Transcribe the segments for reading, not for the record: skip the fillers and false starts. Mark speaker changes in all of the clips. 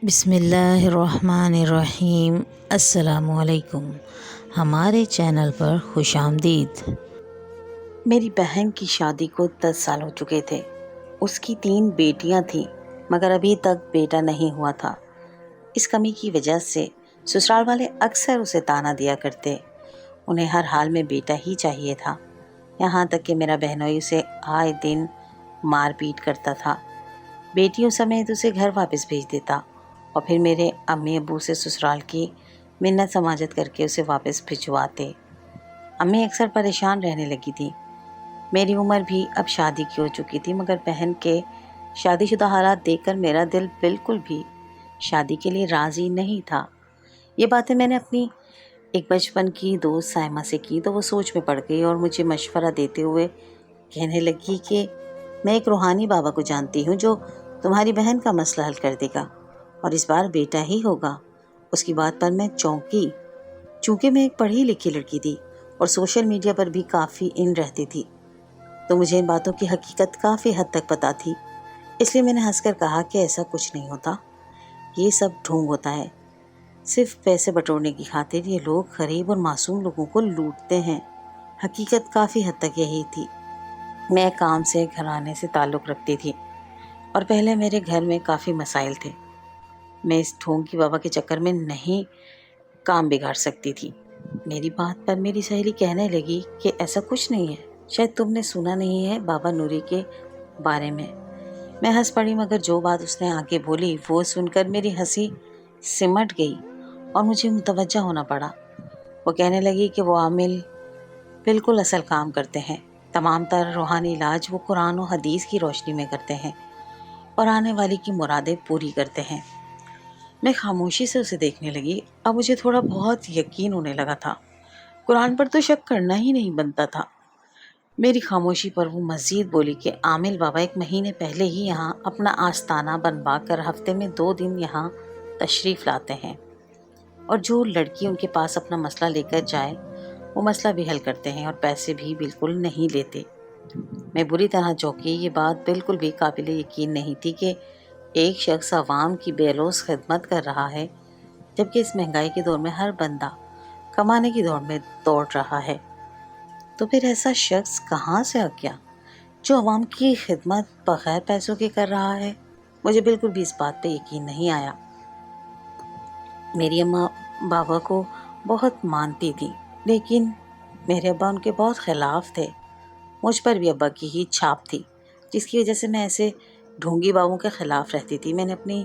Speaker 1: بسم اللہ الرحمن الرحیم۔ السلام علیکم، ہمارے چینل پر خوش آمدید۔
Speaker 2: میری بہن کی شادی کو 10 سال ہو چکے تھے۔ اس کی 3 بیٹیاں تھیں مگر ابھی تک بیٹا نہیں ہوا تھا۔ اس کمی کی وجہ سے سسرال والے اکثر اسے طعنہ دیا کرتے۔ انہیں ہر حال میں بیٹا ہی چاہیے تھا، یہاں تک کہ میرا بہنوئی اسے آئے دن مار پیٹ کرتا تھا۔ بیٹیوں سمیت اسے گھر واپس بھیج دیتا اور پھر میرے امی ابو سے سسرال کی منت سماجت کر کے اسے واپس بھجواتے۔ امی اکثر پریشان رہنے لگی تھی۔ میری عمر بھی اب شادی کی ہو چکی تھی مگر بہن کے شادی شدہ حالات دیکھ کر میرا دل بالکل بھی شادی کے لیے راضی نہیں تھا۔ یہ باتیں میں نے اپنی ایک بچپن کی دوست سائمہ سے کی تو وہ سوچ میں پڑ گئی اور مجھے مشورہ دیتے ہوئے کہنے لگی کہ میں ایک روحانی بابا کو جانتی ہوں جو تمہاری بہن کا مسئلہ حل کر دے گا اور اس بار بیٹا ہی ہوگا۔ اس کی بات پر میں چونکی، چونکہ میں ایک پڑھی لکھی لڑکی تھی اور سوشل میڈیا پر بھی کافی ان رہتی تھی تو مجھے ان باتوں کی حقیقت کافی حد تک پتہ تھی۔ اس لیے میں نے ہنس کر کہا کہ ایسا کچھ نہیں ہوتا، یہ سب ڈھونگ ہوتا ہے، صرف پیسے بٹورنے کی خاطر یہ لوگ غریب اور معصوم لوگوں کو لوٹتے ہیں۔ حقیقت کافی حد تک یہی تھی۔ میں کام سے گھرانے سے تعلق رکھتی تھی اور پہلے میرے گھر میں کافی مسائل تھے۔ میں اس ڈھونگ کی بابا کے چکر میں نہیں کام بگاڑ سکتی تھی۔ میری بات پر میری سہیلی کہنے لگی کہ ایسا کچھ نہیں ہے، شاید تم نے سنا نہیں ہے بابا نوری کے بارے میں۔ میں ہنس پڑی مگر جو بات اس نے آگے بولی وہ سن کر میری ہنسی سمٹ گئی اور مجھے متوجہ ہونا پڑا۔ وہ کہنے لگی کہ وہ عامل بالکل اصل کام کرتے ہیں، تمام تر روحانی علاج وہ قرآن و حدیث کی روشنی میں کرتے ہیں اور آنے والی کی مرادیں پوری کرتے ہیں۔ میں خاموشی سے اسے دیکھنے لگی۔ اب مجھے تھوڑا بہت یقین ہونے لگا تھا، قرآن پر تو شک کرنا ہی نہیں بنتا تھا۔ میری خاموشی پر وہ مزید بولی کہ عامل بابا 1 مہینے پہلے ہی یہاں اپنا آستانہ بنوا کر ہفتے میں 2 دن یہاں تشریف لاتے ہیں اور جو لڑکی ان کے پاس اپنا مسئلہ لے کر جائے وہ مسئلہ بھی حل کرتے ہیں اور پیسے بھی بالکل نہیں لیتے۔ میں بری طرح چونکی۔ یہ بات بالکل بھی قابل یقین نہیں تھی کہ ایک شخص عوام کی بے لوث خدمت کر رہا ہے جبکہ اس مہنگائی کے دور میں ہر بندہ کمانے کی دوڑ میں دوڑ رہا ہے۔ تو پھر ایسا شخص کہاں سے آ گیا جو عوام کی خدمت بغیر پیسوں کے کر رہا ہے؟ مجھے بالکل بھی اس بات پہ یقین نہیں آیا۔ میری اماں بابا کو بہت مانتی تھی لیکن میرے ابا ان کے بہت خلاف تھے۔ مجھ پر بھی ابا کی ہی چھاپ تھی جس کی وجہ سے میں ایسے ڈھونگی بابوں کے خلاف رہتی تھی۔ میں نے اپنی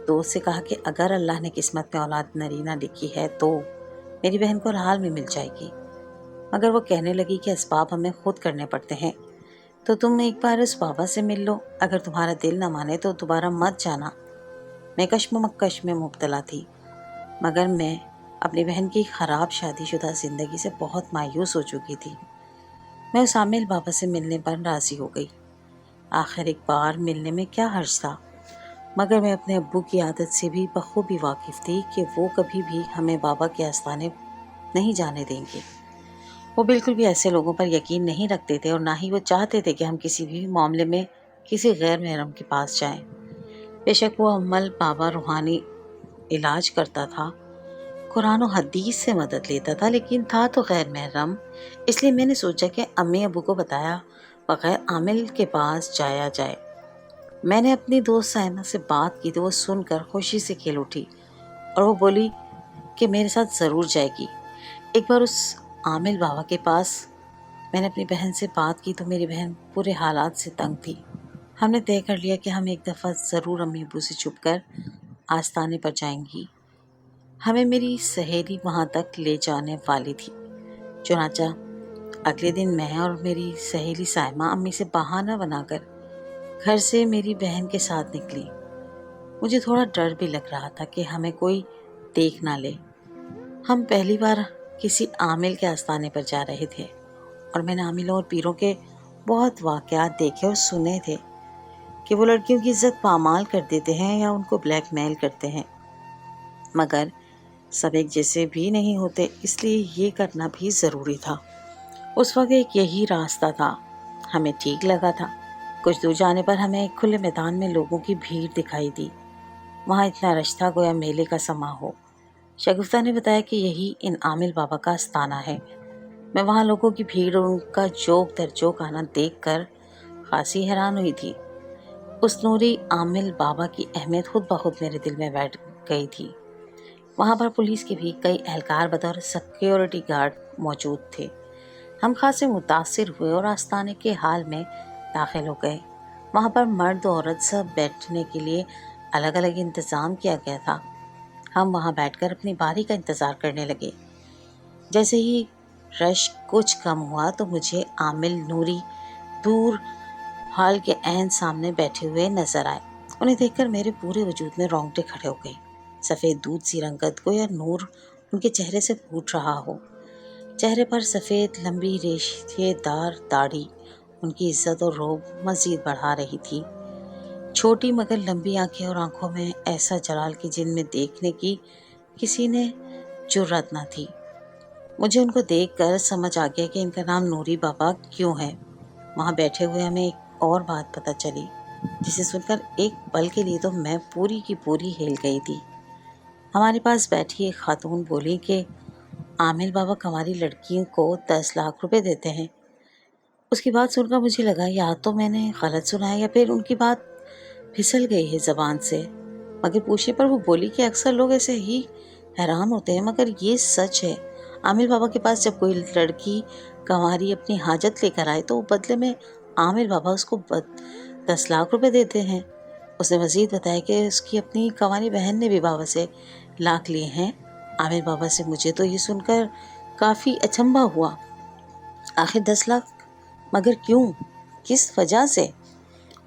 Speaker 2: دوست سے کہا کہ اگر اللہ نے قسمت میں اولاد نرینہ لکھی ہے تو میری بہن کو ہر حال میں مل جائے گی، مگر وہ کہنے لگی کہ اسباب ہمیں خود کرنے پڑتے ہیں، تو تم ایک بار اس بابا سے مل لو، اگر تمہارا دل نہ مانے تو دوبارہ مت جانا۔ میں کشم و مکش میں مبتلا تھی مگر میں اپنی بہن کی خراب شادی شدہ زندگی سے بہت مایوس ہو چکی تھی۔ میں اس عامل بابا سے ملنے پر راضی ہو گئی۔ آخر ایک بار ملنے میں کیا حرج تھا، مگر میں اپنے ابو کی عادت سے بھی بخوبی واقف تھی کہ وہ کبھی بھی ہمیں بابا کے آستانے نہیں جانے دیں گے۔ وہ بالکل بھی ایسے لوگوں پر یقین نہیں رکھتے تھے اور نہ ہی وہ چاہتے تھے کہ ہم کسی بھی معاملے میں کسی غیر محرم کے پاس جائیں۔ بے شک وہ عمل بابا روحانی علاج کرتا تھا، قرآن و حدیث سے مدد لیتا تھا، لیکن تھا تو غیر محرم۔ اس لیے میں نے سوچا کہ امی ابو کو بتایا بغیر عامل کے پاس جایا جائے۔ میں نے اپنی دوست سائمہ سے بات کی تو وہ سن کر خوشی سے کھل اٹھی اور وہ بولی کہ میرے ساتھ ضرور جائے گی ایک بار اس عامل بابا کے پاس۔ میں نے اپنی بہن سے بات کی تو میری بہن پورے حالات سے تنگ تھی۔ ہم نے طے کر لیا کہ ہم ایک دفعہ ضرور امی ابو سے چھپ کر آستانے پر جائیں گی۔ ہمیں میری سہیلی وہاں تک لے جانے والی تھی۔ چنانچہ اگلے دن میں اور میری سہیلی سائمہ امی سے بہانہ بنا کر گھر سے میری بہن کے ساتھ نکلی۔ مجھے تھوڑا ڈر بھی لگ رہا تھا کہ ہمیں کوئی دیکھ نہ لے۔ ہم پہلی بار کسی عامل کے آستانے پر جا رہے تھے اور میں نے عاملوں اور پیروں کے بہت واقعات دیکھے اور سنے تھے کہ وہ لڑکیوں کی عزت پامال کر دیتے ہیں یا ان کو بلیک میل کرتے ہیں، مگر سب ایک جیسے بھی نہیں ہوتے، اس لیے یہ کرنا بھی ضروری تھا۔ اس وقت ایک یہی راستہ تھا، ہمیں ٹھیک لگا تھا۔ کچھ دور جانے پر ہمیں ایک کھلے میدان میں لوگوں کی بھیڑ دکھائی دی۔ वहाँ इतना रश था गोया मेले का समा हो। शगुफ्ता ने बताया कि यही इन आमिल बाबा का आस्थाना है। मैं वहाँ लोगों की भीड़ और उनका जोक दर जोक आना देखकर खासी हैरान हुई थी। उस नूरी आमिल बाबा की अहमियत खुद ब खुद मेरे दिल में बैठ गई थी। वहाँ पर पुलिस के भी कई एहलकार बतौर सिक्योरिटी गार्ड मौजूद थे। हम खासे मुतासिर हुए और आस्थाने के हाल में दाखिल हो गए। वहाँ पर मर्द और औरत सब बैठने के लिए अलग अलग इंतज़ाम किया गया था। हम वहाँ बैठकर अपनी बारी का इंतज़ार करने लगे। जैसे ही रश कुछ कम हुआ तो मुझे आमिल नूरी दूर हॉल के ऐन सामने बैठे हुए नजर आए। उन्हें देखकर मेरे पूरे वजूद में रोंगटे खड़े हो गए। सफ़ेद दूध सी रंगत को या नूर उनके चेहरे से फूट रहा हो। चेहरे पर सफ़ेद लंबी रेशेदार दाढ़ी उनकी इज्जत और रोब मज़ीद बढ़ा रही थी। छोटी मगर लंबी आंखें और आंखों में ऐसा जलाल कि जिनमें देखने की किसी ने जुर्रत न थी। मुझे उनको देखकर समझ आ गया कि इनका नाम नूरी बाबा क्यों है। वहाँ बैठे हुए हमें एक और बात पता चली, जिसे सुनकर एक पल के लिए तो मैं पूरी की पूरी हिल गई थी। हमारे पास बैठी एक खातून बोली कि आमिल बाबा कंवारी लड़कियों को 10 लाख रुपए देते हैं। उसकी बात सुनकर मुझे लगा या तो मैंने गलत सुना है या फिर उनकी बात फिसल गई है ज़बान से। मगर पूछने पर वो बोली कि अक्सर लोग ऐसे ही हैरान होते हैं, मगर ये सच है। आमिर बाबा के पास जब कोई लड़की कंवारी अपनी हाजत लेकर आए तो बदले में आमिर बाबा उसको 10 लाख रुपए देते हैं। उसने मज़ीद बताया कि उसकी अपनी कंवारी बहन ने भी बाबा से लाख लिए हैं आमिर बाबा से। मुझे तो ये सुनकर काफ़ी अचंभा हुआ। आखिर 10 लाख, मगर क्यों, किस वजह से?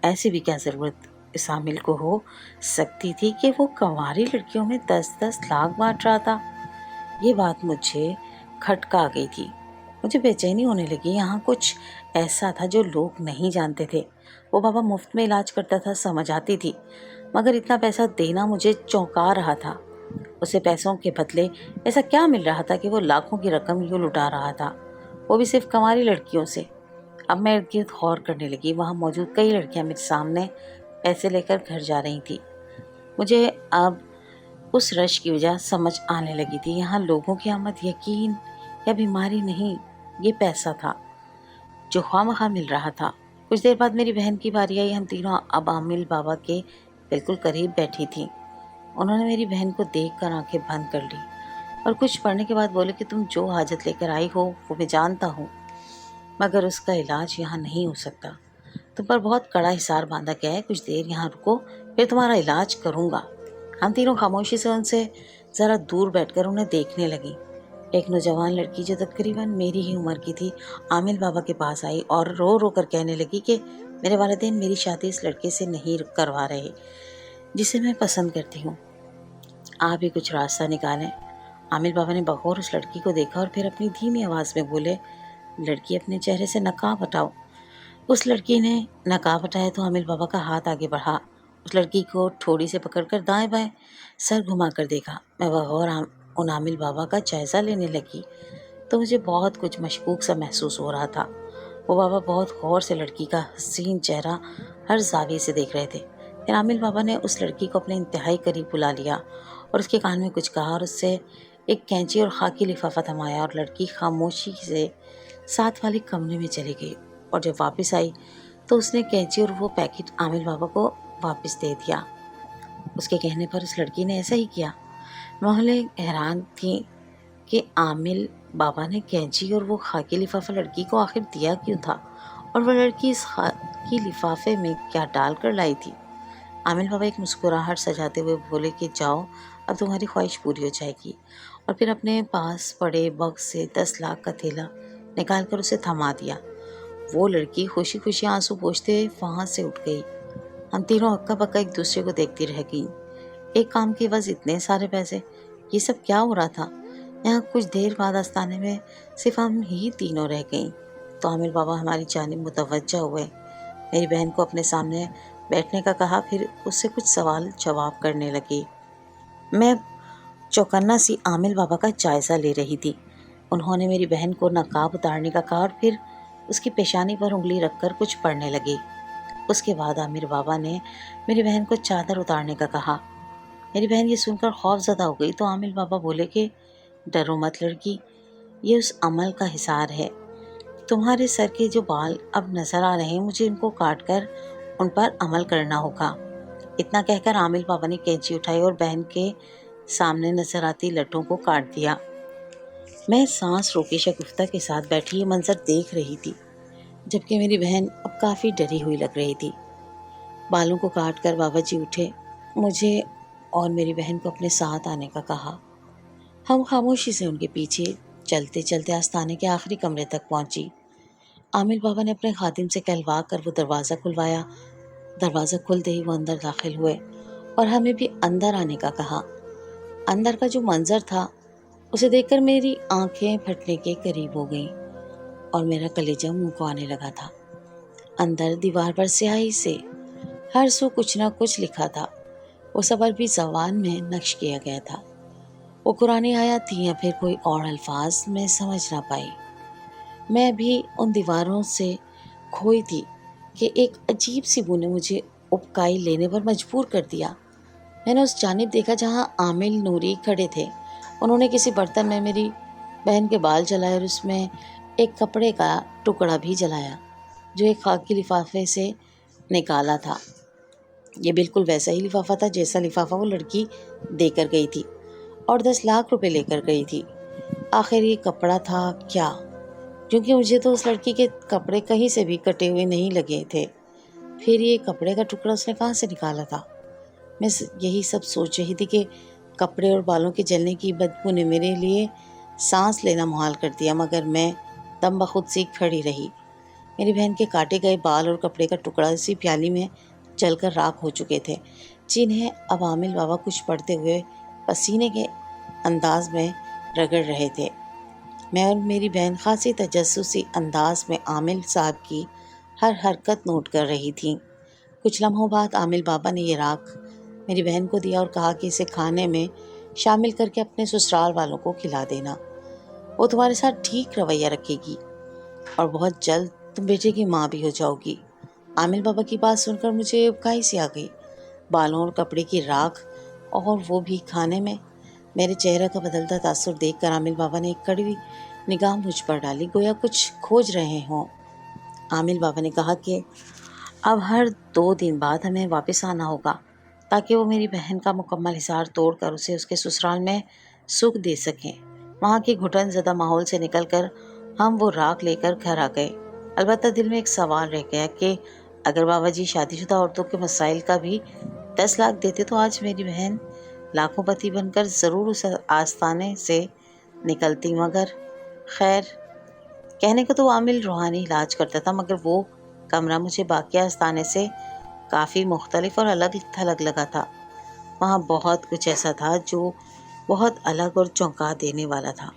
Speaker 2: ऐसी भी क्या ज़रूरत इस आमिल को हो सकती थी कि वो कंवारी लड़कियों में 10-10 लाख बांट रहा था? ये बात मुझे खटका गई थी। मुझे बेचैनी होने लगी। यहाँ कुछ ऐसा था जो लोग नहीं जानते थे। वो बाबा मुफ्त में इलाज करता था, समझ आती थी, मगर इतना पैसा देना मुझे चौंका रहा था। उसे पैसों के बदले ऐसा क्या मिल रहा था कि वो लाखों की रकम यूँ लुटा रहा था, वो भी सिर्फ कंवारी लड़कियों से। अब मैं इर्द गिर्द गौर करने लगी। वहाँ मौजूद कई लड़कियाँ मेरे सामने पैसे लेकर घर जा रही थी। मुझे अब उस रश की वजह समझ आने लगी थी। यहाँ लोगों की आमद यकीन या बीमारी नहीं, ये पैसा था जो ख्वामखा मिल रहा था। कुछ देर बाद मेरी बहन की बारी आई। हम तीनों अब आमिल बाबा के बिल्कुल करीब बैठी थी। उन्होंने मेरी बहन को देखकर आंखें बंद कर ली और कुछ पढ़ने के बाद बोले कि तुम जो हाजत लेकर आई हो वो मैं जानता हूँ, मगर उसका इलाज यहाँ नहीं हो सकता। तुम पर बहुत कड़ा हिसार बांधा गया है। कुछ देर यहाँ रुको, फिर तुम्हारा इलाज करूँगा। हम तीनों खामोशी से उनसे ज़रा दूर बैठकर उन्हें देखने लगी। एक नौजवान लड़की जो तकरीबन मेरी ही उम्र की थी आमिल बाबा के पास आई और रो रो कर कहने लगी कि मेरे वालिदैन मेरी शादी इस लड़के से नहीं करवा रहे जिसे मैं पसंद करती हूँ। आप ही कुछ रास्ता निकालें। आमिल बाबा ने बगौर उस लड़की को देखा और फिर अपनी धीमी आवाज़ में बोले, लड़की अपने चेहरे से नकाब हटाओ। उस लड़की ने नकाब हटाया तो आमिल बाबा का हाथ आगे बढ़ा। उस लड़की को ठोड़ी से पकड़कर दाएं बाएं सर घुमा कर देखा। मैं बगौर उन आमिल बाबा का जायज़ा लेने लगी तो मुझे बहुत कुछ मशकूक सा महसूस हो रहा था। वो बाबा बहुत गौर से लड़की का हसीन चेहरा हर जाविये से देख रहे थे। फिर आमिल बाबा ने उस लड़की को अपने इंतहाई करीब बुला लिया और उसके कान में कुछ कहा और उससे एक कैंची और खाकी लिफाफा थमाया और लड़की खामोशी से साथ वाले कमरे में चली गई। और जब वापस आई तो उसने कैंची और वो पैकेट आमिल बाबा को वापस दे दिया। उसके कहने पर उस लड़की ने ऐसा ही किया। मोहल्ले हैरान थी कि आमिल बाबा ने कैंची और वो खाकी लिफाफा लड़की को आखिर दिया क्यों था और वह लड़की इस खाकी लिफाफे में क्या डाल कर लाई थी। आमिल बाबा एक मुस्कुराहट सजाते हुए बोले कि जाओ, अब तुम्हारी ख्वाहिश पूरी हो जाएगी। और फिर अपने पास पड़े बक्स से 10 लाख का थैला निकाल कर उसे थमा दिया। वो लड़की खुशी खुशी आंसू पोंछते वहाँ से उठ गई। हम तीनों हक्का बक्का एक दूसरे को देखती रह गई। एक काम के बस इतने सारे पैसे, ये सब क्या हो रहा था? यहाँ कुछ देर बाद आस्थाने में सिर्फ हम ही तीनों रह गईं तो आमिर बाबा हमारी जानिब मुतवज्जा हुए। मेरी बहन को अपने सामने बैठने का कहा, फिर उससे कुछ सवाल जवाब करने लगी। मैं चौकन्ना सी आमिल बाबा का जायज़ा ले रही थी। उन्होंने मेरी बहन को नकाब उतारने का कहा और फिर उसकी पेशानी पर उंगली रखकर कुछ पढ़ने लगी। उसके बाद आमिर बाबा ने मेरी बहन को चादर उतारने का कहा मेरी बहन ये सुनकर खौफ ज़दा हो गई तो आमिल बाबा बोले कि डरो मत लड़की, ये उस अमल का हिसार है। तुम्हारे सर के जो बाल अब नज़र आ रहे हैं, मुझे इनको काट कर उन पर अमल करना होगा। इतना कहकर आमिल बाबा ने कैंची उठाई और बहन के सामने नजर आती लट्टों को काट दिया। मैं सांस रोके शगुफ्ता के साथ बैठी ये मंजर देख रही थी, जबकि मेरी बहन अब काफ़ी डरी हुई लग रही थी। बालों को काट कर बाबा जी उठे, मुझे और मेरी बहन को अपने साथ आने का कहा। हम खामोशी से उनके पीछे चलते चलते आस्थाने के आखिरी कमरे तक पहुंची। आमिल बाबा ने अपने खादिम से कहलवा कर वो दरवाज़ा खुलवाया। दरवाज़ा खुलते ही वो अंदर दाखिल हुए और हमें भी अंदर आने का कहा। अंदर का जो मंजर था उसे देखकर मेरी आंखें फटने के करीब हो गईं और मेरा कलेजा मुंह को आने लगा था। अंदर दीवार पर स्याही से हर सू कुछ ना कुछ लिखा था। वो सब अरबी ज़बान में नक्श किया गया था। वो कुरानी आयत थी या फिर कोई और अल्फाज मैं समझ ना पाई। मैं भी उन दीवारों से खोई थी कि एक अजीब सी बू ने मुझे उपकाई लेने पर मजबूर कर दिया। मैंने उस जानिब देखा जहां आमिल नूरी खड़े थे। उन्होंने किसी बर्तन में मेरी बहन के बाल जलाए और उसमें एक कपड़े का टुकड़ा भी जलाया जो एक खाकी लिफाफे से निकाला था। ये बिल्कुल वैसा ही लिफाफा था जैसा लिफाफा वो लड़की देकर गई थी और 10 लाख रुपए लेकर गई थी। आखिर ये कपड़ा था क्या? क्योंकि मुझे तो उस लड़की के कपड़े कहीं से भी कटे हुए नहीं लगे थे। फिर ये कपड़े का टुकड़ा उसने कहाँ से निकाला था? मैं यही सब सोच रही थी कि कपड़े और बालों के जलने की बदबू ने मेरे लिए सांस लेना मुहाल कर दिया, मगर मैं दम बखुद सी खड़ी रही। मेरी बहन के काटे गए बाल और कपड़े का टुकड़ा इसी प्याली में जलकर राख हो चुके थे, जिन्हें अब आमिल बाबा कुछ पड़ते हुए पसीने के अंदाज में रगड़ रहे थे। मैं और मेरी बहन खासी तजस्सुसी अंदाज में आमिल साहब की हर हरकत नोट कर रही थी। कुछ लम्हों बाद आमिल बाबा ने ये राख मेरी बहन को दिया और कहा कि इसे खाने में शामिल करके अपने ससुराल वालों को खिला देना। वो तुम्हारे साथ ठीक रवैया रखेगी और बहुत जल्द तुम बेटे की माँ भी हो जाओगी। आमिल बाबा की बात सुनकर मुझे उबकाई सी आ गई। बालों और कपड़े की राख और वो भी खाने में। मेरे चेहरे का बदलता तासुर देखकर आमिल बाबा ने एक कड़वी निगाह मुझ पर डाली, गोया कुछ खोज रहे हों। आमिल बाबा ने कहा कि अब हर 2 दिन बाद हमें वापस आना होगा ताकि वो मेरी बहन का मुकम्मल हिसार तोड़कर उसे उसके ससुराल में सुख दे सकें। वहाँ की घुटन ज़दा माहौल से निकलकर हम वो राख लेकर घर आ गए। अलबत्ता दिल में एक सवाल रह गया कि अगर बाबा जी शादीशुदा औरतों के मसाइल का भी 10 लाख देते तो आज मेरी बहन लाखों पति बनकर ज़रूर उस आस्थाने से निकलती। मगर खैर, कहने को तो आमिल रूहानी इलाज करता था, मगर वो कमरा मुझे बाकी आस्थाने से काफ़ी मुख्तलिफ और अलग थलग लगा था। वहाँ बहुत कुछ ऐसा था जो बहुत अलग और चौंका देने वाला था।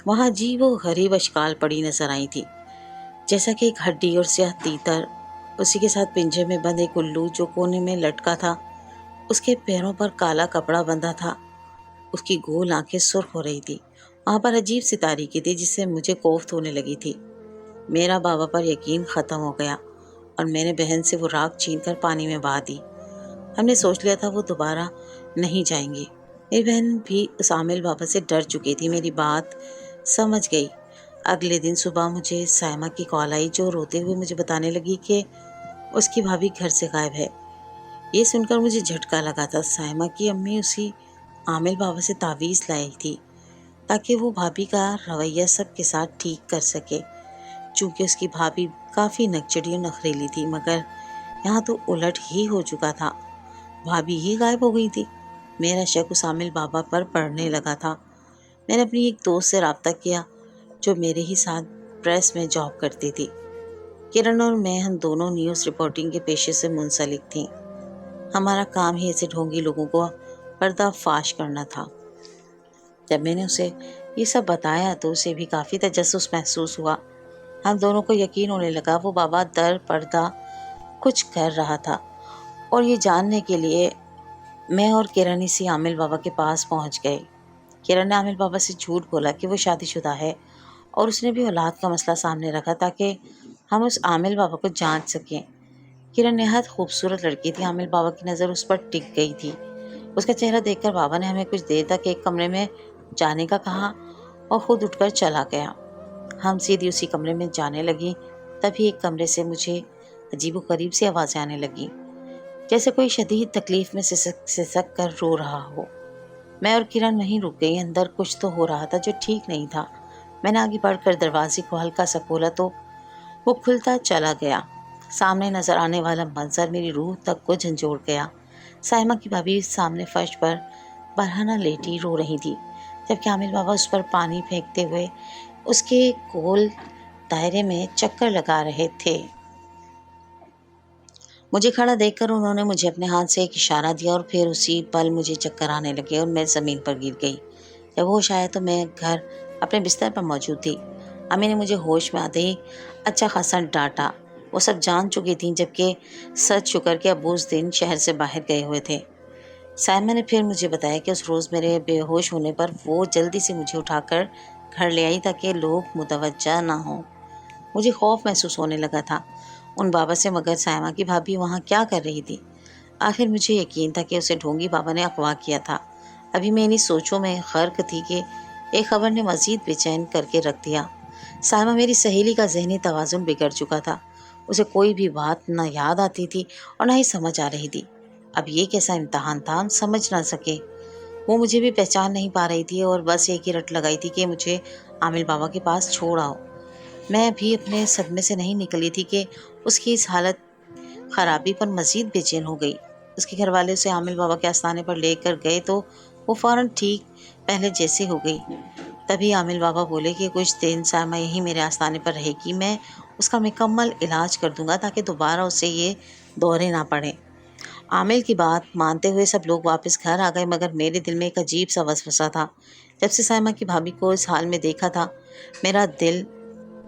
Speaker 2: वहाँ जी वो गरीब अशकाल पड़ी नजर आई थी, जैसा कि एक हड्डी और स्याह तीतर, उसी के साथ पिंजरे में बंद एक उल्लू जो कोने में लटका था। उसके पैरों पर काला कपड़ा बंधा था, उसकी गोल आंखें सुर्ख हो रही थी। वहाँ पर अजीब सी तारीकी थी जिससे मुझे कोफ्त होने लगी थी। मेरा बाबा पर यकीन ख़त्म हो गया और मैंने बहन से वो राख छीनकर पानी में बहा दी। हमने सोच लिया था वो दोबारा नहीं जाएंगी। मेरी बहन भी उस आमिल बाबा से डर चुकी थी, मेरी बात समझ गई। अगले दिन सुबह मुझे सायमा की कॉल आई जो रोते हुए मुझे बताने लगी कि उसकी भाभी घर से गायब है। ये सुनकर मुझे झटका लगा था। सायमा की अम्मी उसी आमिल बाबा से तावीज़ लाई थी ताकि वो भाभी का रवैया सबके साथ ठीक कर सके। चूँकि उसकी भाभी काफ़ी नकचड़ी और नखरेली थी, मगर यहाँ तो उलट ही हो चुका था, भाभी ही गायब हो गई थी। मेरा शक उस आमिल बाबा पर पड़ने लगा था। मैंने अपनी एक दोस्त से रब्ता किया जो मेरे ही साथ प्रेस में जॉब करती थी। किरण और मैं, हम दोनों न्यूज़ रिपोर्टिंग के पेशे से मुंसलिक थीं। हमारा काम ही ऐसे ढोंगी लोगों को पर्दाफाश करना था। जब मैंने उसे ये सब बताया तो उसे भी काफ़ी तजस्सुस महसूस हुआ। हम दोनों को यकीन होने लगा वो बाबा दर पर्दा कुछ कर रहा था और ये जानने के लिए मैं और किरण इसी आमिल बाबा के पास पहुंच गए। किरण ने आमिल बाबा से झूठ बोला कि वो शादीशुदा है और उसने भी औलाद का मसला सामने रखा ताकि हम उस आमिल बाबा को जांच सकें। किरण नहायत खूबसूरत लड़की थी। आमिल बाबा की नज़र उस पर टिक गई थी। اس کا چہرہ دیکھ کر بابا نے ہمیں کچھ دیر تک ایک کمرے میں جانے کا کہا اور خود اٹھ کر چلا گیا۔ ہم سیدھی اسی کمرے میں جانے لگی، تبھی ایک کمرے سے مجھے عجیب و غریب سی آوازیں آنے لگی، جیسے کوئی شدید تکلیف میں سسک کر رو رہا ہو۔ میں اور کرن وہیں رک گئی۔ اندر کچھ تو ہو رہا تھا جو ٹھیک نہیں تھا۔ میں نے آگے بڑھ کر دروازے کو ہلکا سا کھولا تو وہ کھلتا چلا گیا۔ سامنے نظر آنے والا منظر میری روح تک کو جھنجھوڑ گیا۔ سائمہ کی بھابھی سامنے فرش پر برہنہ لیٹی رو رہی تھی، جبکہ عامل بابا اس پر پانی پھینکتے ہوئے اس کے گول دائرے میں چکر لگا رہے تھے۔ مجھے کھڑا دیکھ کر انہوں نے مجھے اپنے ہاتھ سے ایک اشارہ دیا اور پھر اسی پل مجھے چکر آنے لگے اور میں زمین پر گر گئی۔ جب ہوش آیا تو میں گھر اپنے بستر پر موجود تھی۔ امی نے مجھے ہوش میں آتے ہی اچھا خاصا ڈانٹا۔ وہ سب جان چکی تھیں، جبکہ سچ شکر کے ابو اس دن شہر سے باہر گئے ہوئے تھے۔ سائمہ نے پھر مجھے بتایا کہ اس روز میرے بے ہوش ہونے پر وہ جلدی سے مجھے اٹھا کر گھر لے آئی تاکہ لوگ متوجہ نہ ہوں۔ مجھے خوف محسوس ہونے لگا تھا ان بابا سے، مگر سائمہ کی بھابھی وہاں کیا کر رہی تھی؟ آخر مجھے یقین تھا کہ اسے ڈھونگی بابا نے اغوا کیا تھا۔ ابھی میں انہی سوچوں میں غرق تھی کہ ایک خبر نے مزید بے چین کر کے رکھ دیا۔ سائمہ میری سہیلی کا ذہنی توازن بگڑ چکا تھا۔ اسے کوئی بھی بات نہ یاد آتی تھی اور نہ ہی سمجھ آ رہی تھی۔ اب یہ کیسا امتحان تھا، ہم سمجھ نہ سکے۔ وہ مجھے بھی پہچان نہیں پا رہی تھی اور بس ایک ہی رٹ لگائی تھی کہ مجھے عامل بابا کے پاس چھوڑ آؤ۔ میں بھی اپنے صدمے سے نہیں نکلی تھی کہ اس کی اس حالت خرابی پر مزید بے چین ہو گئی۔ اس کے گھر والے اسے عامل بابا کے آستانے پر لے کر گئے تو وہ فوراً ٹھیک پہلے جیسے ہو گئی۔ تبھی عامل بابا بولے کہ کچھ دن سائمہ یہی میرے آستانے پر رہے گی، میں اس کا مکمل علاج کر دوں گا تاکہ دوبارہ اسے یہ دورے نہ پڑیں۔ عامل کی بات مانتے ہوئے سب لوگ واپس گھر آ گئے، مگر میرے دل میں ایک عجیب سا وسوسہ تھا۔ جب سے سائمہ کی بھابھی کو اس حال میں دیکھا تھا، میرا دل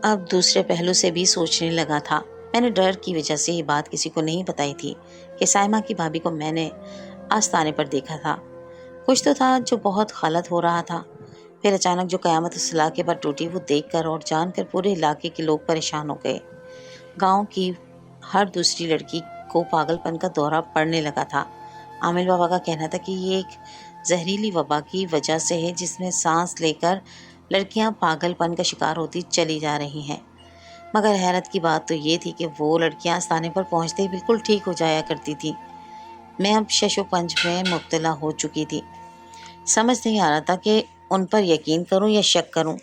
Speaker 2: اب دوسرے پہلو سے بھی سوچنے لگا تھا۔ میں نے ڈر کی وجہ سے یہ بات کسی کو نہیں بتائی تھی کہ سائمہ کی بھابھی کو میں نے آستانے پر دیکھا تھا۔ کچھ تو تھا جو بہت غلط ہو رہا تھا۔ پھر اچانک جو قیامت اس علاقے پر ٹوٹی، وہ دیکھ کر اور جان کر پورے علاقے کے لوگ پریشان ہو گئے۔ گاؤں کی ہر دوسری لڑکی کو پاگل پن کا دورہ پڑنے لگا تھا۔ عامل بابا کا کہنا تھا کہ یہ ایک زہریلی وبا کی وجہ سے ہے جس میں سانس لے کر لڑکیاں پاگل پن کا شکار ہوتی چلی جا رہی ہیں۔ مگر حیرت کی بات تو یہ تھی کہ وہ لڑکیاں آستانے پر پہنچتے ہی بالکل ٹھیک ہو جایا کرتی تھیں۔ میں اب شش و پنج میں مبتلا ہو چکی تھی۔ سمجھ نہیں آ رہا تھا کہ ان پر یقین کروں یا شک کروں۔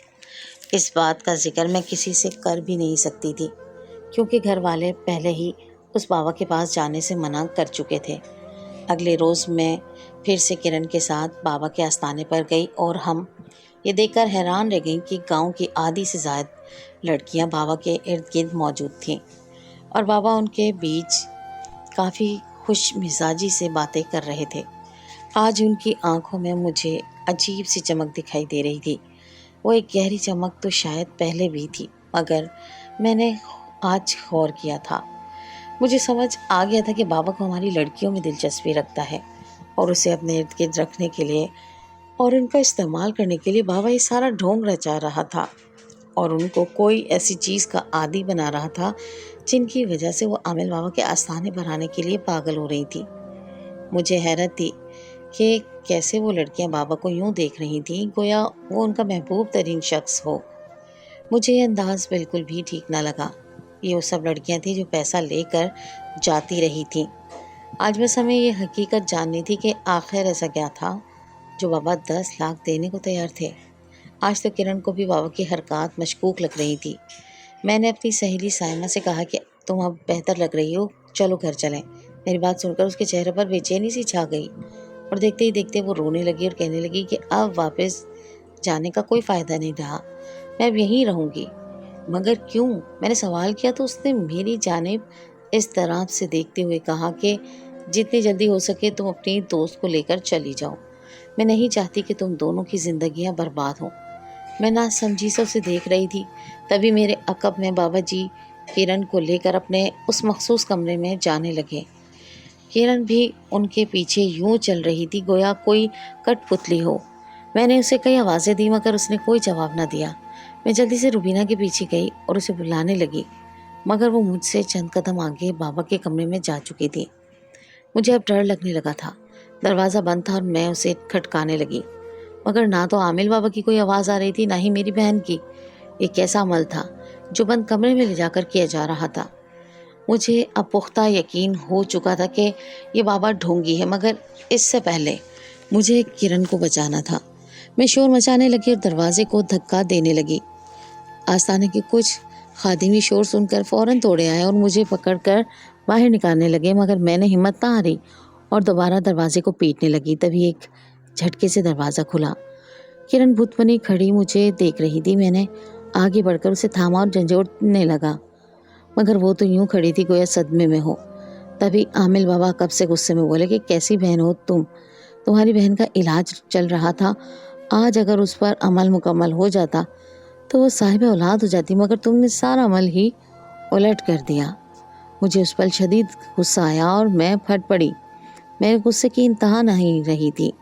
Speaker 2: اس بات کا ذکر میں کسی سے کر بھی نہیں سکتی تھی، کیونکہ گھر والے پہلے ہی اس بابا کے پاس جانے سے منع کر چکے تھے۔ اگلے روز میں پھر سے کرن کے ساتھ بابا کے آستانے پر گئی اور ہم یہ دیکھ کر حیران رہ گئیں کہ گاؤں کی آدھی سے زائد لڑکیاں بابا کے ارد گرد موجود تھیں اور بابا ان کے بیچ کافی خوش مزاجی سے باتیں کر رہے تھے۔ آج ان کی آنکھوں میں مجھے عجیب سی چمک دکھائی دے رہی تھی۔ وہ ایک گہری چمک تو شاید پہلے بھی تھی، مگر میں نے آج غور کیا تھا۔ مجھے سمجھ آ گیا تھا کہ بابا کو ہماری لڑکیوں میں دلچسپی رکھتا ہے اور اسے اپنے ارد گرد رکھنے کے لیے اور ان کا استعمال کرنے کے لیے بابا یہ سارا ڈھونگ رچا رہا تھا اور ان کو کوئی ایسی چیز کا عادی بنا رہا تھا جن کی وجہ سے وہ عامل بابا کے آستانے پر آنے کے لیے پاگل ہو رہی تھی۔ مجھے حیرت تھی کہ کیسے وہ لڑکیاں بابا کو یوں دیکھ رہی تھیں گویا وہ ان کا محبوب ترین شخص ہو۔ مجھے یہ انداز بالکل بھی ٹھیک نہ لگا۔ یہ وہ سب لڑکیاں تھیں جو پیسہ لے کر جاتی رہی تھیں۔ آج بس ہمیں یہ حقیقت جاننی تھی کہ آخر ایسا کیا تھا جو بابا 10 لاکھ دینے کو تیار تھے۔ آج تو کرن کو بھی بابا کی حرکات مشکوک لگ رہی تھی۔ میں نے اپنی سہیلی سائمہ سے کہا کہ تم اب بہتر لگ رہی ہو، چلو گھر چلیں۔ میری بات سن کر اس کے چہرے پر بے چینی سی چھا گئی اور دیکھتے ہی دیکھتے وہ رونے لگی اور کہنے لگی کہ اب واپس جانے کا کوئی فائدہ نہیں رہا، میں اب یہیں رہوں گی۔ مگر کیوں؟ میں نے سوال کیا تو اس نے میری جانب اس طرح سے دیکھتے ہوئے کہا کہ جتنی جلدی ہو سکے تم اپنی دوست کو لے کر چلی جاؤ، میں نہیں چاہتی کہ تم دونوں کی زندگیاں برباد ہوں۔ میں نہ سمجھی سے اسے دیکھ رہی تھی، تبھی میرے عقب میں بابا جی کرن کو لے کر اپنے اس مخصوص کمرے میں جانے لگے۔ کرن بھی ان کے پیچھے یوں چل رہی تھی گویا کوئی کٹ پتلی ہو۔ میں نے اسے کئی آوازیں دی مگر اس نے کوئی جواب نہ دیا۔ میں جلدی سے روبینہ کے پیچھے گئی اور اسے بلانے لگی، مگر وہ مجھ سے چند قدم آگے بابا کے کمرے میں جا چکی تھی۔ مجھے اب ڈر لگنے لگا تھا۔ दरवाज़ा बंद था और मैं उसे खटकाने लगी, मगर ना तो आमिल बाबा की कोई आवाज़ आ रही थी, ना ही मेरी बहन की। ये कैसा अमल था जो बंद कमरे में ले जाकर किया जा रहा था? मुझे अब पुख्ता यकीन हो चुका था कि ये बाबा ढोंगी है, मगर इससे पहले मुझे किरण को बचाना था। मैं शोर मचाने लगी और दरवाजे को धक्का देने लगी। आस्थाने के कुछ खादिमी शोर सुनकर फ़ौरन तोड़े आए और मुझे पकड़कर बाहर निकालने लगे, मगर मैंने हिम्मत ना हारी और दोबारा दरवाजे को पीटने लगी। तभी एक झटके से दरवाज़ा खुला। किरण भूत बनी खड़ी मुझे देख रही थी। मैंने आगे बढ़कर उसे थामा और झंझोड़ने लगा, मगर वो तो यूं खड़ी थी गोया सदमे में हो। तभी आमिल बाबा कब से गुस्से में बोले कि कैसी बहन हो तुम? तुम्हारी बहन का इलाज चल रहा था, आज अगर उस पर अमल मुकम्मल हो जाता तो वो साहिब औलाद हो जाती, मगर तुमने सारा अमल ही उलट कर दिया। मुझे उस पर शदीद गुस्सा आया और मैं फट पड़ी। मेरे गुस्से की इंतहा नहीं रही थी।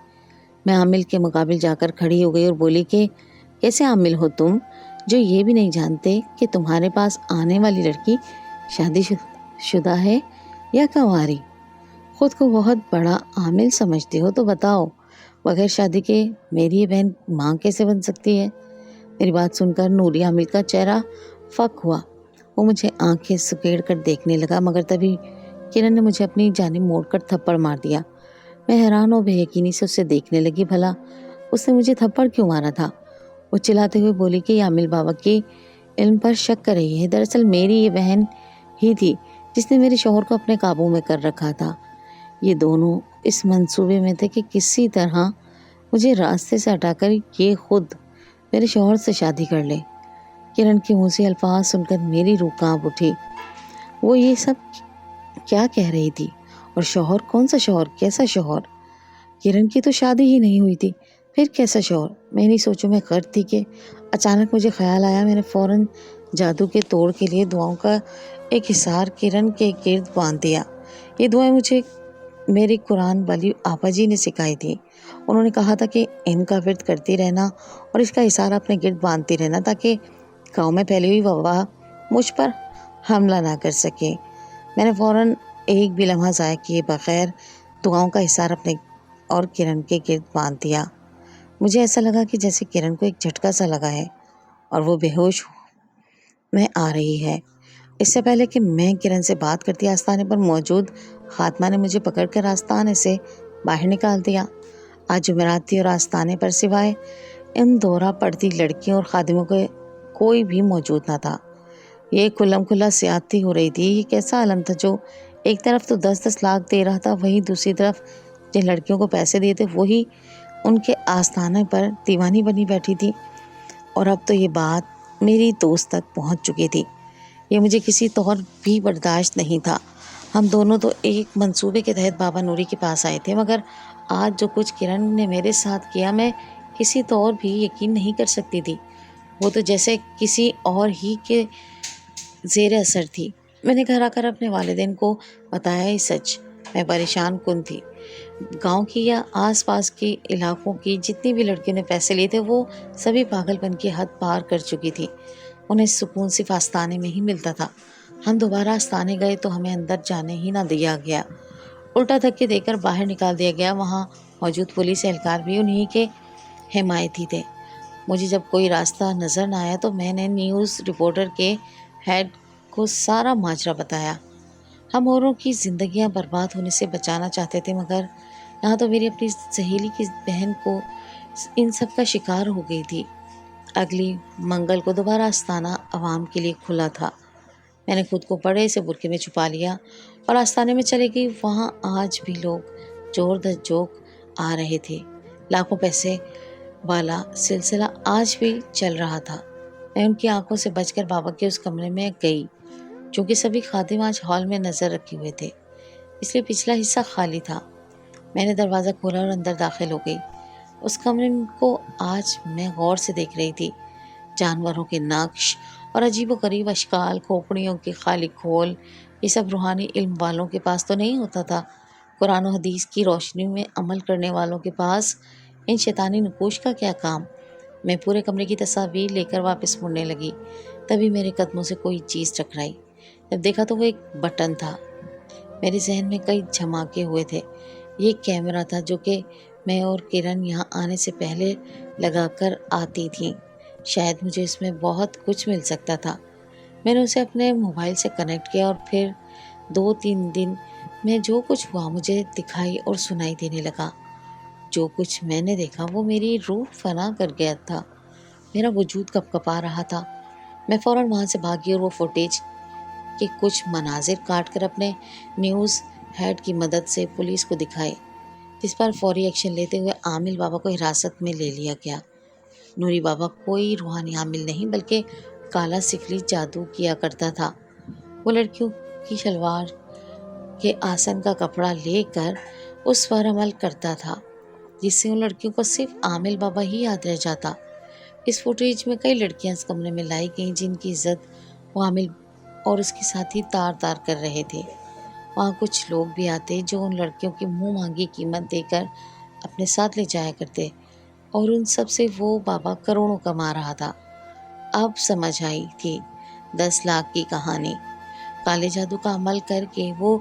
Speaker 2: मैं आमिल के मुकाबिल जाकर खड़ी हो गई और बोली कि कैसे आमिल हो तुम, जो ये भी नहीं जानते कि तुम्हारे पास आने वाली लड़की शादीशुदा है या कंवारी? खुद को बहुत बड़ा आमिल समझते हो तो बताओ, बगैर शादी के मेरी ये बहन माँ कैसे बन सकती है? मेरी बात सुनकर नूरी आमिल का चेहरा फक हुआ। वो मुझे आंखें सुकेड़ कर देखने लगा, मगर तभी किरण ने मुझे अपनी जानिब मोड़कर थप्पड़ मार दिया। मैं हैरान और बेयकीनी से उसे देखने लगी, भला उसने मुझे थप्पड़ क्यों मारा था? वो चिल्लाते हुए बोली कि आमिल बाबा के इल्म पर शक कर रही है। दरअसल मेरी ये बहन ही थी जिसने मेरे शौहर को अपने काबू में कर रखा था। ये दोनों इस मंसूबे में थे कि किसी तरह मुझे रास्ते से हटाकर ये खुद मेरे शौहर से शादी कर ले। किरण के मुँह से अल्फाज सुनकर मेरी रूह कांप उठी। वो ये सब क्या कह रही थी? और शौहर? कौन सा शौहर? कैसा शौहर? किरण की तो शादी ही नहीं हुई थी, फिर कैसा शौहर? मेरी सोचों में गर्क थी कि अचानक मुझे ख्याल आया। मैंने फ़ौरन जादू के तोड़ के लिए दुआओं का एक हिसार किरण के गिर्द बांध दिया। ये दुआएं मुझे मेरे कुरान वाली आपा जी ने सिखाई थी। उन्होंने कहा था कि इनका विर्द करती रहना और इसका हिसार अपने गिर्द बांधती रहना, ताकि गाँव में फैली हुई वबा मुझ पर हमला ना कर सके। मैंने फ़ौरन एक भी लम्हा ज़ाया किए बगैर दुआओं का हिसार अपने और किरण के गिर्द बांध दिया। मुझे ऐसा लगा कि जैसे किरण को एक झटका सा लगा है और वो बेहोश में आ रही है। इससे पहले कि मैं किरण से बात करती, आस्थाने पर मौजूद खात्मा ने मुझे पकड़कर आस्थाने से बाहर निकाल दिया। आज जुमेरात थी और आस्थाने पर सिवाय इन दौरा पड़ती लड़कियों और खादिमों के कोई भी मौजूद न था। ये खुल्लम खुल्ला सियाती हो रही थी। ये कैसा आलम था जो एक तरफ तो 10-10 लाख दे रहा था, वहीं दूसरी तरफ जिन लड़कियों को पैसे दिए थे वही उनके आस्थाने पर दीवानी बनी बैठी थी। और अब तो ये बात मेरी दोस्त तक पहुंच चुकी थी। ये मुझे किसी तौर भी बर्दाश्त नहीं था। हम दोनों तो एक मंसूबे के तहत बाबा नूरी के पास आए थे, मगर आज जो कुछ किरण ने मेरे साथ किया मैं किसी तौर भी यकीन नहीं कर सकती थी। वो तो जैसे किसी और ही के ज़ेर असर थी। मैंने घर आकर अपने वालिदैन को बताया ही सच। मैं परेशान कुन थी। गांव की या आसपास के इलाकों की जितनी भी लड़कियों ने पैसे लिए थे वो सभी पागलपन की हद पार कर चुकी थी। उन्हें सुकून सिर्फ आस्थाने में ही मिलता था। हम दोबारा आस्थाने गए तो हमें अंदर जाने ही ना दिया गया, उल्टा धक्के देकर बाहर निकाल दिया गया। वहाँ मौजूद पुलिस एहलकार भी उन्हीं के हिमायती थे। मुझे जब कोई रास्ता नज़र न आया तो मैंने न्यूज़ रिपोर्टर के हेड को सारा माजरा बताया। हम औरों की ज़िंदगियां बर्बाद होने से बचाना चाहते थे, मगर यहाँ तो मेरी अपनी सहेली की बहन को इन सब का शिकार हो गई थी। अगली मंगल को दोबारा आस्थाना आवाम के लिए खुला था। मैंने खुद को बड़े से बुरके में छुपा लिया और आस्थाने में चली गई। वहाँ आज भी लोग जोर दर जोक आ रहे थे। लाखों पैसे वाला सिलसिला आज भी चल रहा था। मैं उनकी आंखों से बचकर बाबा के उस कमरे में गई। चूँकि सभी खादिम आज हॉल में नज़र रखे हुए थे, इसलिए पिछला हिस्सा खाली था। मैंने दरवाज़ा खोला और अंदर दाखिल हो गई। उस कमरे को आज मैं गौर से देख रही थी। जानवरों के नक्श और अजीबोगरीब अशकाल, खोपड़ियों के खाली खोल, ये सब रूहानी इल्म वालों के पास तो नहीं होता था। कुरान और हदीस की रोशनी में अमल करने वालों के पास इन शैतानी नकूश का क्या काम। मैं पूरे कमरे की तस्वीर लेकर वापस मुड़ने लगी, तभी मेरे कदमों से कोई चीज़ टकराई। जब देखा तो वो एक बटन था। मेरे जहन में कई झमाके हुए थे।
Speaker 1: یہ کیمرہ تھا جو کہ میں اور کرن یہاں آنے سے پہلے لگا کر آتی تھی۔ شاید مجھے اس میں بہت کچھ مل سکتا تھا۔ میں نے اسے اپنے موبائل سے کنیکٹ کیا اور پھر 2-3 دن میں جو کچھ ہوا مجھے دکھائی اور سنائی دینے لگا۔ جو کچھ میں نے دیکھا وہ میری روح فنا کر گیا تھا۔ میرا وجود کپ کپا رہا تھا۔ میں فوراً وہاں سے بھاگی اور وہ فوٹیج کے کچھ مناظر کاٹ کر اپنے نیوز ہیڈ کی مدد سے پولیس کو دکھائے، جس پر فوری ایکشن لیتے ہوئے عامل بابا کو حراست میں لے لیا گیا۔ نوری بابا کوئی روحانی عامل نہیں بلکہ کالا سکلی جادو کیا کرتا تھا۔ وہ لڑکیوں کی شلوار کے آسن کا کپڑا لے کر اس پر عمل کرتا تھا جس سے ان لڑکیوں کو صرف عامل بابا ہی یاد رہ جاتا۔ اس فوٹیج میں کئی لڑکیاں اس کمرے میں لائی گئیں جن کی عزت وہ عامل اور اس کے ساتھی تار تار کر رہے تھے۔ وہاں کچھ لوگ بھی آتے جو ان لڑکیوں کی منہ مانگی قیمت دے کر اپنے ساتھ لے جایا کرتے اور ان سب سے وہ بابا کروڑوں کما رہا تھا۔ اب سمجھ آئی تھی 10 لاکھ کی کہانی۔ کالے جادو کا عمل کر کے وہ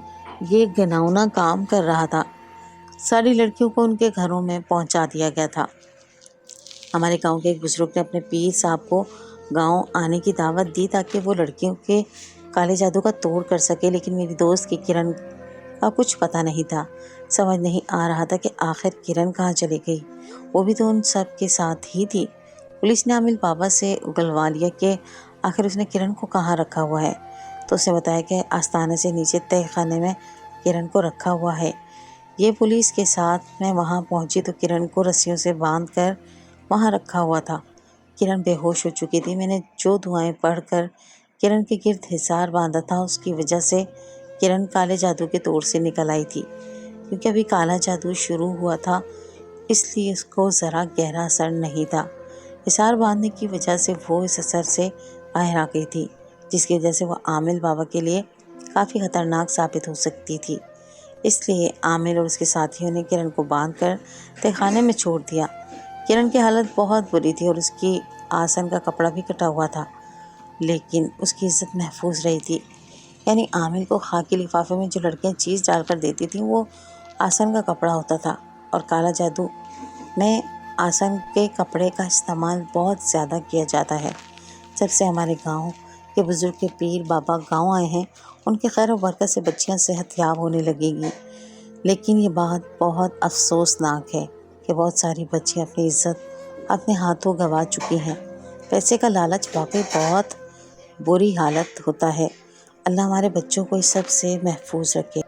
Speaker 1: یہ گھناؤنا کام کر رہا تھا۔ ساری لڑکیوں کو ان کے گھروں میں پہنچا دیا گیا تھا۔ ہمارے گاؤں کے ایک بزرگ نے اپنے پیر صاحب کو گاؤں آنے کی دعوت دی تاکہ وہ لڑکیوں کے کالے جادو کا توڑ کر سکے، لیکن میری دوست کی کرن کا کچھ پتہ نہیں تھا۔ سمجھ نہیں آ رہا تھا کہ آخر کرن کہاں چلی گئی، وہ بھی تو ان سب کے ساتھ ہی تھی۔ پولیس نے عامل بابا سے اگلوا لیا کہ آخر اس نے کرن کو کہاں رکھا ہوا ہے، تو اس نے بتایا کہ آستانے سے نیچے تہہ خانے میں کرن کو رکھا ہوا ہے۔ یہ پولیس کے ساتھ میں وہاں پہنچی تو کرن کو رسیوں سے باندھ کر وہاں رکھا ہوا تھا۔ کرن بے ہوش ہو چکی تھی۔ میں نے جو دعائیں پڑھ کر کرن کے گرد حصار باندھا تھا اس کی وجہ سے کرن کالے جادو کے توڑ سے نکل آئی تھی۔ کیونکہ ابھی کالا جادو شروع ہوا تھا اس لیے اس کو ذرا گہرا اثر نہیں تھا۔ حصار باندھنے کی وجہ سے وہ اس اثر سے باہر آ گئی تھی، جس کی وجہ سے وہ عامل بابا کے لیے کافی خطرناک ثابت ہو سکتی تھی۔ اس لیے عامل اور اس کے ساتھیوں نے کرن کو باندھ کر تہہ خانے میں چھوڑ دیا۔ کرن کی حالت بہت بری تھی اور اس کی آسن کا کپڑا بھی کٹا ہوا تھا، لیکن اس کی عزت محفوظ رہی تھی۔ یعنی عامل کو خاکی لفافے میں جو لڑکیاں چیز ڈال کر دیتی تھیں وہ آسن کا کپڑا ہوتا تھا، اور کالا جادو میں آسن کے کپڑے کا استعمال بہت زیادہ کیا جاتا ہے۔ جب سے ہمارے گاؤں کے بزرگ کے پیر بابا گاؤں آئے ہیں ان کے خیر و برکت سے بچیاں صحت یاب ہونے لگے گی، لیکن یہ بات بہت افسوسناک ہے کہ بہت ساری بچیاں اپنی عزت اپنے ہاتھوں گنوا چکی ہیں۔ پیسے کا لالچ واقعی بہت بری حالت ہوتا ہے۔ اللہ ہمارے بچوں کو اس سب سے محفوظ رکھے۔